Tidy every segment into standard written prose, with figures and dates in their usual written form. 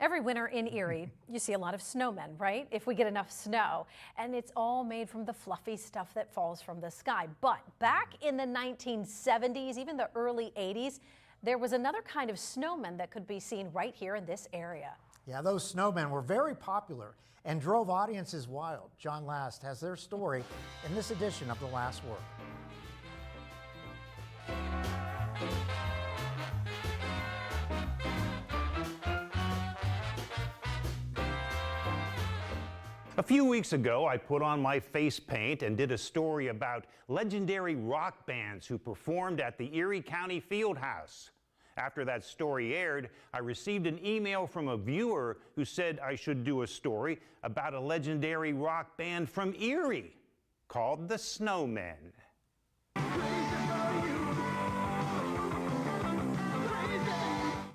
Every winter in Erie, you see a lot of snowmen, right? If we get enough snow. And it's all made from the fluffy stuff that falls from the sky. But back in the 1970s, even the early 80s, there was another kind of snowman that could be seen right here in this area. Yeah, those snowmen were very popular and drove audiences wild. John Last has their story in this edition of The Last Word. A few weeks ago, I put on my face paint and did a story about legendary rock bands who performed at the Erie County Fieldhouse. After that story aired, I received an email from a viewer who said I should do a story about a legendary rock band from Erie called the Snowmen.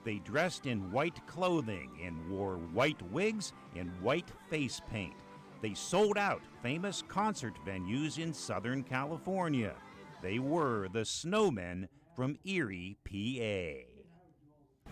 They dressed in white clothing and wore white wigs and white face paint. They sold out famous concert venues in Southern California. They were the Snowmen from Erie, PA.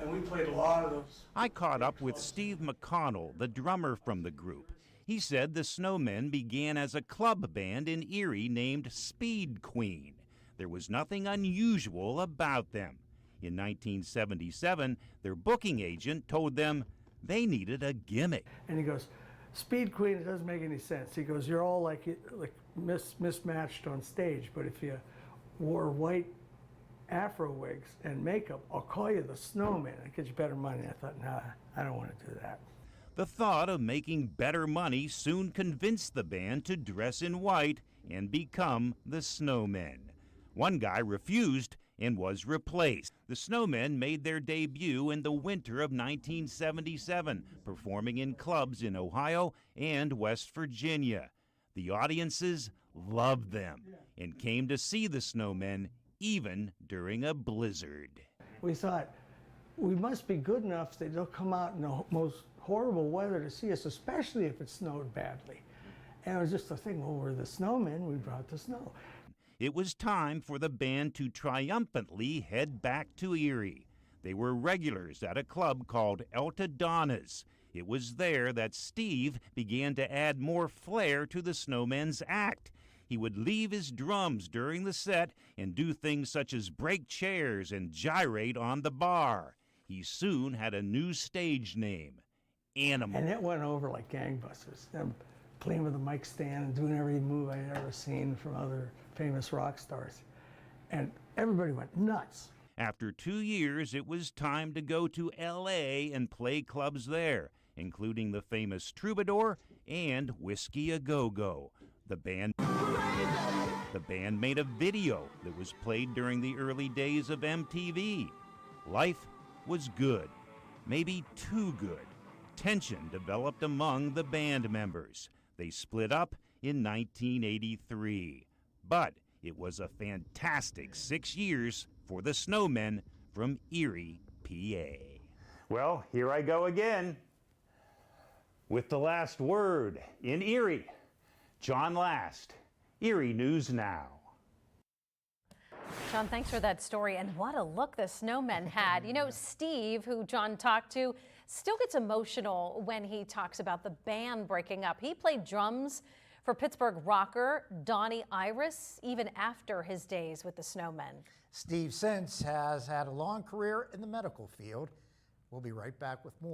And we played a lot of those. I caught up with Steve McConnell, the drummer from the group. He said the Snowmen began as a club band in Erie named Speed Queen. There was nothing unusual about them. In 1977, their booking agent told them they needed a gimmick. And he goes, Speed Queen, it doesn't make any sense. He goes, you're all like mismatched on stage, but if you wore white afro wigs and makeup, I'll call you the Snowman. It gets you better money. I thought, nah, I don't want to do that. The thought of making better money soon convinced the band to dress in white and become the Snowmen. One guy refused and was replaced. The Snowmen made their debut in the winter of 1977, performing in clubs in Ohio and West Virginia. The audiences loved them and came to see the Snowmen even during a blizzard. We thought, we must be good enough that they'll come out in the most horrible weather to see us, especially if it snowed badly. And it was just a thing, well, we're the Snowmen, we brought the snow. It was time for the band to triumphantly head back to Erie. They were regulars at a club called Elta Donna's. It was there that Steve began to add more flair to the Snowmen's act. He would leave his drums during the set and do things such as break chairs and gyrate on the bar. He soon had a new stage name, Animal. And it went over like gangbusters. I'm playing with a mic stand and doing every move I had ever seen from other famous rock stars. And everybody went nuts. After 2 years, it was time to go to L.A. and play clubs there, including the famous Troubadour and Whiskey A Go-Go. The band made a video that was played during the early days of MTV. Life was good, maybe too good. Tension developed among the band members. They split up in 1983. But it was a fantastic 6 years for the Snowmen from Erie, PA. Well, here I go again with the last word in Erie. John Last, Erie News Now. John, thanks for that story. And what a look the Snowmen had. You know, Steve, who John talked to, still gets emotional when he talks about the band breaking up. He played drums for Pittsburgh rocker Donnie Iris, even after his days with the Snowmen. Steve since has had a long career in the medical field. We'll be right back with more.